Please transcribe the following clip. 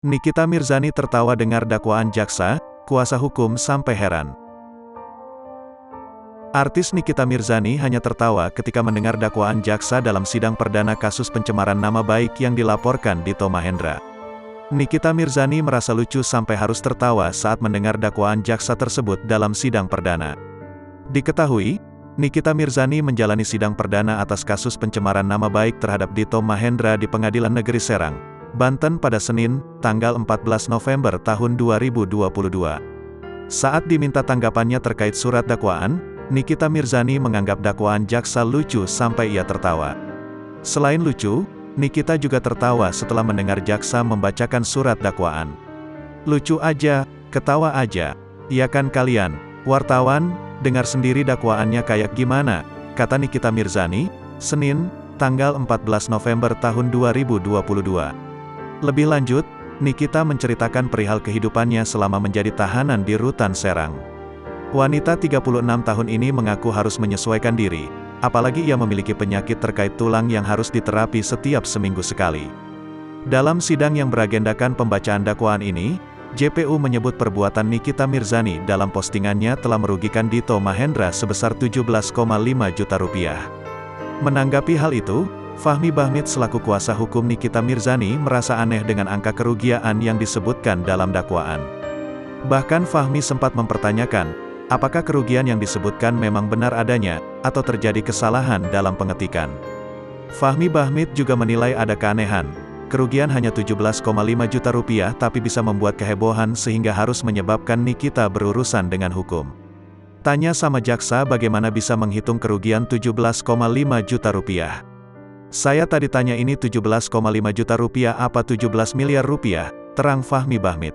Nikita Mirzani tertawa dengar dakwaan jaksa, kuasa hukum sampai heran. Artis Nikita Mirzani hanya tertawa ketika mendengar dakwaan jaksa dalam sidang perdana kasus pencemaran nama baik yang dilaporkan Dito Mahendra. Nikita Mirzani merasa lucu sampai harus tertawa saat mendengar dakwaan jaksa tersebut dalam sidang perdana. Diketahui, Nikita Mirzani menjalani sidang perdana atas kasus pencemaran nama baik terhadap Dito Mahendra di Pengadilan Negeri Serang, Banten pada Senin, tanggal 14 November tahun 2022. Saat diminta tanggapannya terkait surat dakwaan, Nikita Mirzani menganggap dakwaan jaksa lucu sampai ia tertawa. Selain lucu, Nikita juga tertawa setelah mendengar jaksa membacakan surat dakwaan. "Lucu aja, ketawa aja. Iya kan kalian, wartawan, dengar sendiri dakwaannya kayak gimana," kata Nikita Mirzani, Senin, tanggal 14 November tahun 2022. Lebih lanjut, Nikita menceritakan perihal kehidupannya selama menjadi tahanan di Rutan Serang. Wanita 36 tahun ini mengaku harus menyesuaikan diri, apalagi ia memiliki penyakit terkait tulang yang harus diterapi setiap seminggu sekali. Dalam sidang yang beragendakan pembacaan dakwaan ini, JPU menyebut perbuatan Nikita Mirzani dalam postingannya telah merugikan Dito Mahendra sebesar 17,5 juta rupiah. Menanggapi hal itu, Fahmi Bahmid selaku kuasa hukum Nikita Mirzani merasa aneh dengan angka kerugian yang disebutkan dalam dakwaan. Bahkan Fahmi sempat mempertanyakan, apakah kerugian yang disebutkan memang benar adanya, atau terjadi kesalahan dalam pengetikan. Fahmi Bahmid juga menilai ada keanehan. Kerugian hanya 17,5 juta rupiah tapi bisa membuat kehebohan sehingga harus menyebabkan Nikita berurusan dengan hukum. Tanya sama jaksa bagaimana bisa menghitung kerugian 17,5 juta rupiah. "Saya tadi tanya ini 17,5 juta rupiah apa 17 miliar rupiah, terang Fahmi Bahmid.